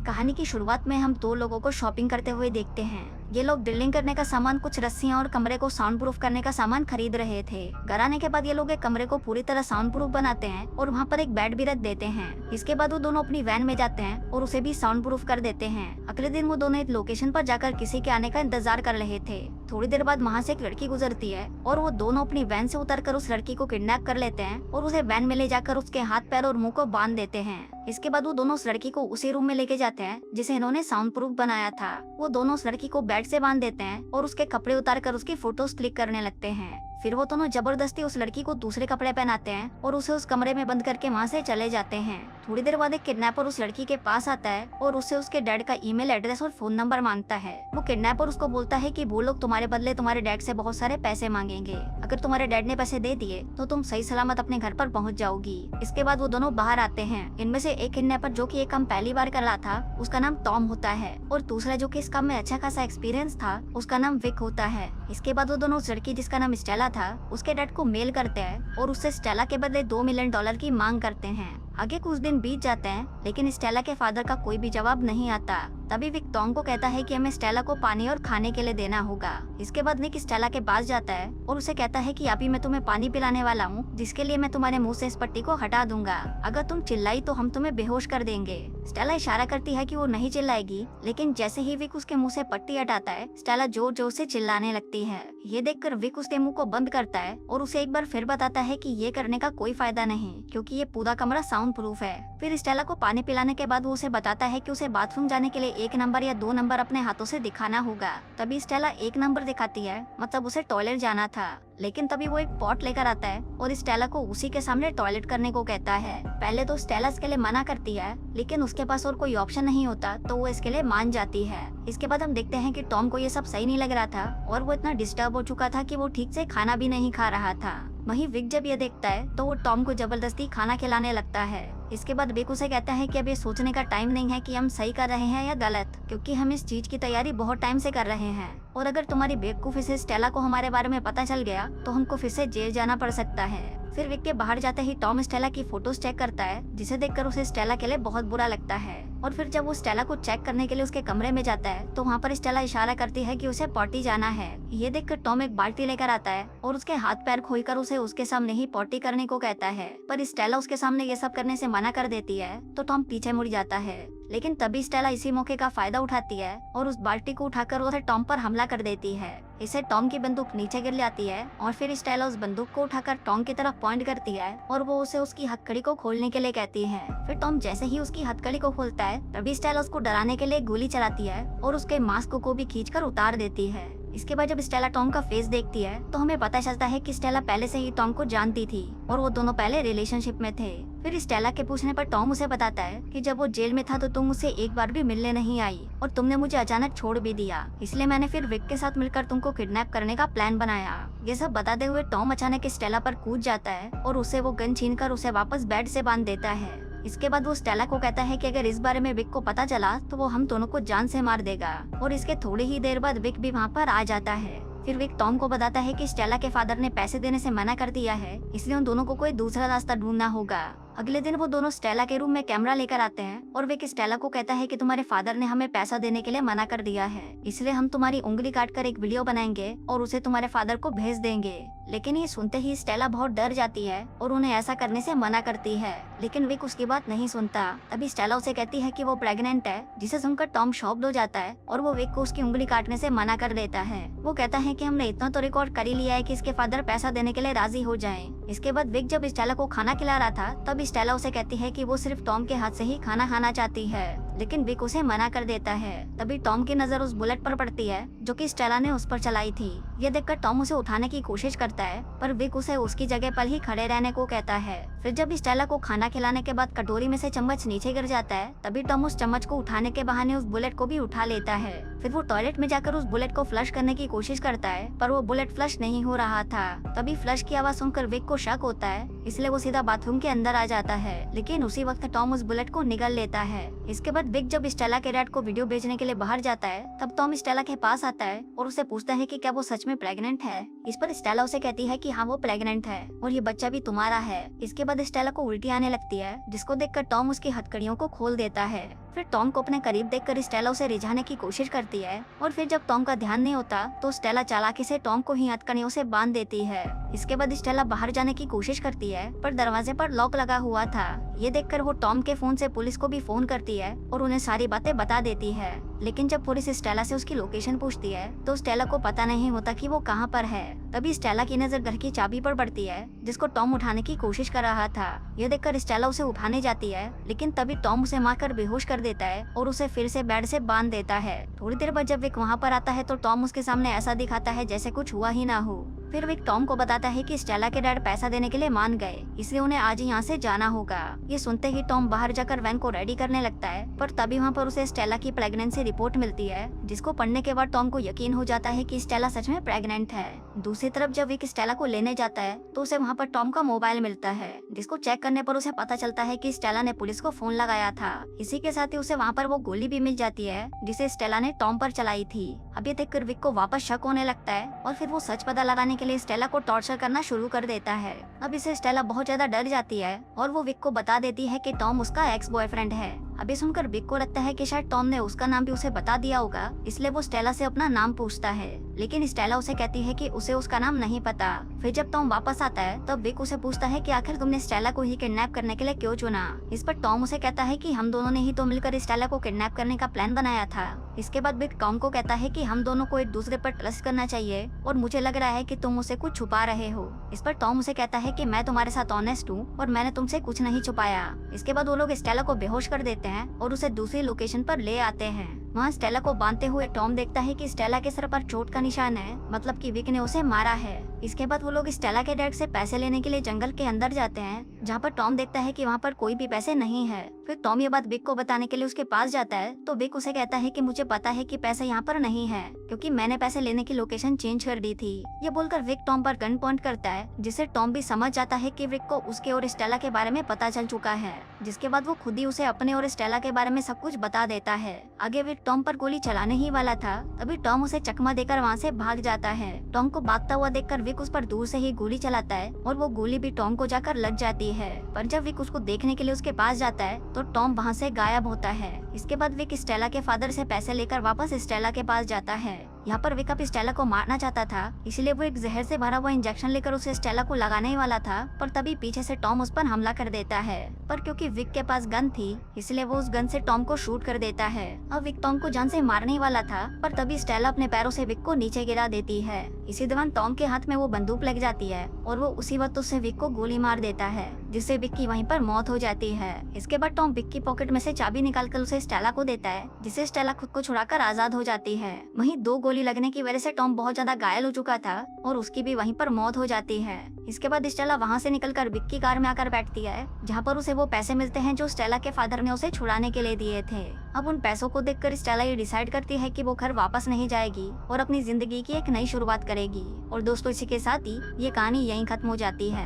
कहानी की शुरुआत में हम दो लोगों को शॉपिंग करते हुए देखते हैं। ये लोग ड्रिलिंग करने का सामान, कुछ रस्सियां और कमरे को साउंड प्रूफ करने का सामान खरीद रहे थे। घर आने के बाद ये लोग एक कमरे को पूरी तरह साउंड प्रूफ बनाते हैं और वहाँ पर एक बेड भी रख देते हैं। इसके बाद वो दोनों अपनी वैन में जाते हैं और उसे भी साउंड प्रूफ कर देते हैं। अगले दिन वो दोनों एक लोकेशन पर जाकर किसी के आने का इंतजार कर रहे थे। थोड़ी देर बाद वहाँ से एक लड़की गुजरती है और वो दोनों अपनी वैन से उतरकर उस लड़की को किडनैप कर लेते हैं और उसे वैन में ले जाकर उसके हाथ, पैर और मुंह को बांध देते हैं। इसके बाद वो दोनों उस लड़की को उसी रूम में लेके जाते हैं जिसे इन्होंने साउंड प्रूफ बनाया था। वो दोनों उस लड़की को बेड से बांध देते हैं और उसके कपड़े उतार कर उसकी फोटोज क्लिक करने लगते हैं। फिर वो दोनों जबरदस्ती उस लड़की को दूसरे कपड़े पहनाते हैं और उसे उस कमरे में बंद करके वहाँ से चले जाते हैं। थोड़ी देर बाद एक किडनैपर उस लड़की के पास आता है और उससे उसके डैड का ईमेल एड्रेस और फोन नंबर मांगता है। वो किडनैपर उसको बोलता है कि वो लोग तुम्हारे बदले तुम्हारे डैड से बहुत सारे पैसे मांगेंगे। अगर तुम्हारे डैड ने पैसे दे दिए तो तुम सही सलामत अपने घर पर पहुँच जाओगी। इसके बाद वो दोनों बाहर आते हैं। इनमें से एक किडनैपर, जो कि ये काम पहली बार कर रहा था, उसका नाम टॉम होता है और दूसरा, जो कि इस काम में अच्छा खासा एक्सपीरियंस था, उसका नाम विक होता है। इसके बाद वो दोनों उस लड़की, जिसका नाम स्टेला था, उसके डैड को मेल करते हैं और उससे स्टेला के बदले $2 मिलियन की मांग करते हैं। आगे कुछ दिन बीत जाते हैं लेकिन स्टेला के फादर का कोई भी जवाब नहीं आता। तभी विक टॉम को कहता है कि हमें स्टेला को पानी और खाने के लिए देना होगा। इसके बाद विक स्टेला के पास जाता है और उसे कहता है कि अभी मैं तुम्हें पानी पिलाने वाला हूँ, जिसके लिए मैं तुम्हारे मुंह से इस पट्टी को हटा दूंगा। अगर तुम चिल्लाई तो हम तुम्हें बेहोश कर देंगे। स्टेला इशारा करती है कि वो नहीं चिल्लाएगी, लेकिन जैसे ही विक उसके मुंह से पट्टी हटाता है, स्टेला जोर जोर से चिल्लाने लगती है। ये देखकर विक उसके मुंह को बंद करता है और उसे एक बार फिर बताता है कि ये करने का कोई फायदा नहीं, क्योंकि ये पूरा कमरा साउंड प्रूफ है। फिर स्टेला को पानी पिलाने के बाद वो उसे बताता है कि उसे बाथरूम जाने के लिए 1 नंबर या 2 नंबर अपने हाथों से दिखाना होगा। तभी स्टेला 1 नंबर दिखाती है, मतलब उसे टॉयलेट जाना था। लेकिन तभी वो एक पॉट लेकर आता है और स्टेला को उसी के सामने टॉयलेट करने को कहता है। पहले तो स्टेला इसके लिए मना करती है, लेकिन उसके पास और कोई ऑप्शन नहीं होता तो वो इसके लिए मान जाती है। इसके बाद हम देखते हैं कि टॉम को ये सब सही नहीं लग रहा था और वो इतना डिस्टर्ब हो चुका था कि वो ठीक से खाना भी नहीं खा रहा था। वहीं विक जब ये देखता है तो वो टॉम को जबरदस्ती खाना खिलाने लगता है। इसके बाद विक उसे कहता है कि अब ये सोचने का टाइम नहीं है कि हम सही कर रहे हैं या गलत, क्योंकि हम इस चीज की तैयारी बहुत टाइम से कर रहे हैं और अगर तुम्हारी बेवकूफी से स्टेला को हमारे बारे में पता चल गया तो हमको फिर से जेल जाना पड़ सकता है। फिर विक के बाहर जाते ही टॉम स्टेला की फोटोज चेक करता है, जिसे देखकर उसे स्टेला के लिए बहुत बुरा लगता है। और फिर जब वो स्टेला को चेक करने के लिए उसके कमरे में जाता है तो वहाँ पर स्टेला इशारा करती है कि उसे पॉटी जाना है। ये देखकर टॉम एक बाल्टी लेकर आता है और उसके हाथ पैर खोलकर उसे उसके सामने ही पॉटी करने को कहता है, पर स्टेला उसके सामने ये सब करने से मना कर देती है तो टॉम पीछे मुड़ जाता है। लेकिन तभी स्टेला इसी मौके का फायदा उठाती है और उस बाल्टी को उठाकर उसे टॉम पर हमला कर देती है। इसे टॉम की बंदूक नीचे गिर जाती है और फिर स्टेला उस बंदूक को उठाकर टॉम की तरफ पॉइंट करती है और वो उसे उसकी हथकड़ी को खोलने के लिए कहती है। फिर टॉम जैसे ही उसकी हथकड़ी को खोलता है तभी स्टेला उसको डराने के लिए गोली चलाती है और उसके मास्क को भी खींचकर उतार देती है। इसके बाद जब स्टेला टॉम का फेस देखती है तो हमें पता चलता है कि स्टेला पहले से ही टॉम को जानती थी और वो दोनों पहले रिलेशनशिप में थे। फिर स्टेला के पूछने पर टॉम उसे बताता है कि जब वो जेल में था तो तुम मुझसे एक बार भी मिलने नहीं आई और तुमने मुझे अचानक छोड़ भी दिया, इसलिए मैंने फिर विक के साथ मिलकर तुमको किडनैप करने का प्लान बनाया। ये सब बताते हुए टॉम अचानक स्टेला पर कूद जाता है और उससे वो गन छीनकर उसे वापस बेड से बांध देता है। इसके बाद वो स्टेला को कहता है कि अगर इस बारे में विक को पता चला तो वो हम दोनों को जान से मार देगा और इसके थोड़ी ही देर बाद विक भी वहाँ पर आ जाता है। फिर विक टॉम को बताता है कि स्टेला के फादर ने पैसे देने से मना कर दिया है, इसलिए उन दोनों को कोई दूसरा रास्ता ढूंढना होगा। अगले दिन वो दोनों स्टेला के रूम में कैमरा लेकर आते हैं और विक स्टेला को कहता है कि तुम्हारे फादर ने हमें पैसा देने के लिए मना कर दिया है, इसलिए हम तुम्हारी उंगली काटकर एक वीडियो बनाएंगे और उसे तुम्हारे फादर को भेज देंगे। लेकिन ये सुनते ही स्टेला बहुत डर जाती है और उन्हें ऐसा करने से मना करती है, लेकिन विक उसकी बात नहीं सुनता। तभी स्टेला उसे कहती है कि वो प्रेग्नेंट है, जिसे सुनकर टॉम शॉक्ड हो जाता है और वो विक को उसकी उंगली काटने से मना कर देता है। वो कहता है कि हमने इतना तो रिकॉर्ड कर ही लिया है कि इसके फादर पैसा देने के लिए राजी हो जाएं। इसके बाद विक जब स्टेला को खाना खिला रहा था तब स्टेला उसे कहती है कि वो सिर्फ टॉम के हाथ से ही खाना खाना चाहती है, लेकिन विक उसे मना कर देता है। तभी टॉम की नजर उस बुलेट पर पड़ती है जो कि स्टेला ने उस पर चलाई थी। ये देखकर टॉम उसे उठाने की कोशिश करता है, पर विक उसे उसकी जगह पर ही खड़े रहने को कहता है। फिर जब स्टेला को खाना खिलाने के बाद कटोरी में से चम्मच नीचे गिर जाता है तभी टॉम उस चम्मच को उठाने के बहाने उस बुलेट को भी उठा लेता है। फिर वो टॉयलेट में जाकर उस बुलेट को फ्लश करने की कोशिश करता है, पर वो बुलेट फ्लश नहीं हो रहा था। तभी फ्लश की आवाज सुनकर विक को शक होता है, इसलिए वो सीधा बाथरूम के अंदर आ जाता है, लेकिन उसी वक्त टॉम उस बुलेट को निगल लेता है। इसके बाद बाद विक जब स्टेला के डैड को वीडियो भेजने के लिए बाहर जाता है तब टॉम स्टेला के पास आता है और उसे पूछता है कि क्या वो सच में प्रेग्नेंट है। इस पर स्टेला उसे कहती है कि हाँ वो प्रेग्नेंट है और ये बच्चा भी तुम्हारा है। इसके बाद स्टेला को उल्टी आने लगती है जिसको देखकर टॉम उसकी हथकड़ियों को खोल देता है। फिर टॉम को अपने करीब देखकर स्टेला उसे रिझाने की कोशिश करती है और फिर जब टॉम का ध्यान नहीं होता तो स्टेला चालाकी से टॉम को ही हथकड़ियों से बांध देती है। इसके बाद स्टेला बाहर जाने की कोशिश करती है पर दरवाजे पर लॉक लगा हुआ था। ये देखकर वो टॉम के फोन से पुलिस को भी फोन करती है और उन्हें सारी बातें बता देती है। लेकिन जब पुलिस स्टेला से उसकी लोकेशन पूछती है तो स्टेला को पता नहीं होता कि वो कहाँ पर है। तभी स्टेला की नजर घर की चाबी पर पड़ती है जिसको टॉम उठाने की कोशिश कर रहा था। ये देखकर स्टेला उसे उठाने जाती है लेकिन तभी टॉम उसे मारकर बेहोश कर देता है और उसे फिर से बेड से बांध देता है। थोड़ी देर बाद जब विक वहाँ पर आता है तो टॉम उसके सामने ऐसा दिखाता है जैसे कुछ हुआ ही ना हो। फिर विक टॉम को बताता है कि स्टेला के डैड पैसा देने के लिए मान गए इसलिए उन्हें आज ही यहाँ से जाना होगा। ये सुनते ही टॉम बाहर जाकर वैन को रेडी करने लगता है पर तभी वहाँ पर उसे स्टेला की प्रेगनेंसी रिपोर्ट मिलती है जिसको पढ़ने के बाद टॉम को यकीन हो जाता है कि स्टेला सच में प्रेग्नेंट है। दूसरी तरफ जब विक स्टेला को लेने जाता है तो उसे वहाँ पर टॉम का मोबाइल मिलता है जिसको चेक करने पर उसे पता चलता है कि स्टेला ने पुलिस को फोन लगाया था। इसी के साथ ही उसे वहाँ पर वो गोली भी मिल जाती है जिसे स्टेला ने टॉम पर चलाई थी। अब ये देखकर विक को वापस शक होने लगता है और फिर वो सच पता लगाने के लिए स्टेला को टॉर्चर करना शुरू कर देता है। अब इसे स्टेला बहुत ज्यादा डर जाती है और वो विक को बता देती है कि टॉम उसका एक्स बॉयफ्रेंड है। अभी सुनकर विक को लगता है कि शायद टॉम ने उसका नाम भी उसे बता दिया होगा इसलिए वो स्टेला से अपना नाम पूछता है लेकिन स्टेला उसे कहती है कि उसे उसका नाम नहीं पता। फिर जब टॉम वापस आता है तब विक उसे पूछता है कि आखिर तुमने स्टेला को ही किडनैप करने के लिए क्यों चुना। इस पर टॉम उसे कहता है कि हम दोनों ने ही तो मिलकर स्टेला को किडनैप करने का प्लान बनाया था। इसके बाद विक टॉम को कहता है कि हम दोनों को एक दूसरे पर ट्रस्ट करना चाहिए और मुझे लग रहा है कि तुम मुझसे कुछ छुपा रहे हो। इस पर टॉम उसे कहता है कि मैं तुम्हारे साथ ऑनेस्ट हूँ और मैंने तुमसे कुछ नहीं छुपाया। इसके बाद वो लोग स्टेला को बेहोश कर देते हैं और उसे दूसरी लोकेशन पर ले आते हैं। वहाँ स्टेला को बांधते हुए टॉम देखता है कि स्टेला के सर पर चोट का निशान है, मतलब कि विक ने उसे मारा है। इसके बाद वो लोग स्टेला के डैड से पैसे लेने के लिए जंगल के अंदर जाते हैं जहाँ पर टॉम देखता है कि वहाँ पर कोई भी पैसे नहीं है। फिर टॉम ये बात विक को बताने के लिए उसके पास जाता है तो विक उसे कहता है कि मुझे पता है कि पैसे यहाँ पर नहीं है क्योंकि मैंने पैसे लेने की लोकेशन चेंज कर दी थी। ये बोलकर विक टॉम पर गन पॉइंट करता है जिससे टॉम भी समझ जाता है कि विक को उसके और स्टेला के बारे में पता चल चुका है। जिसके बाद वो खुद ही उसे अपने और स्टेला के बारे में सब कुछ बता देता है। आगे विक टॉम पर गोली चलाने ही वाला था तभी टॉम उसे चकमा देकर वहाँ से भाग जाता है। टॉम को भागता हुआ देखकर विक उस पर दूर से ही गोली चलाता है और वो गोली भी टॉम को जाकर लग जाती है। पर जब विक उसको देखने के लिए उसके पास जाता है तो टॉम वहाँ से गायब होता है। इसके बाद विक स्टेला के फादर से पैसे लेकर वापस स्टेला के पास जाता है। यहाँ पर विक अब स्टेला को मारना चाहता था इसलिए वो एक जहर से भरा हुआ इंजेक्शन लेकर उसे स्टेला को लगाने ही वाला था पर तभी पीछे से टॉम उस पर हमला कर देता है। पर क्योंकि विक के पास गन थी इसलिए वो उस गन से टॉम को शूट कर देता है। अब विक टॉम को जान से मारने ही वाला था पर तभी स्टेला अपने पैरों से विक को नीचे गिरा देती है। इसी दौरान टॉम के हाथ में वो बंदूक लग जाती है और वो उसी वक्त उससे विक को गोली मार देता है जिससे विक की वहीं पर मौत हो जाती है। इसके बाद टॉम विक की पॉकेट में से चाबी निकालकर उसे स्टेला को देता है जिससे स्टेला खुद को छुड़ाकर आजाद हो जाती है। वहीं 2 गोली लगने की वजह से टॉम बहुत ज्यादा घायल हो चुका था और उसकी भी वहीं पर मौत हो जाती है। इसके बाद स्टेला वहाँ से निकलकर विक की कार में आकर बैठती है जहाँ पर उसे वो पैसे मिलते हैं जो स्टेला के फादर ने उसे छुड़ाने के लिए दिए थे। अब उन पैसों को देखकर स्टेला ये डिसाइड करती है कि वो घर वापस नहीं जाएगी और अपनी जिंदगी की एक नई शुरुआत करेगी। और दोस्तों इसी के साथ ही ये कहानी यहीं खत्म हो जाती है।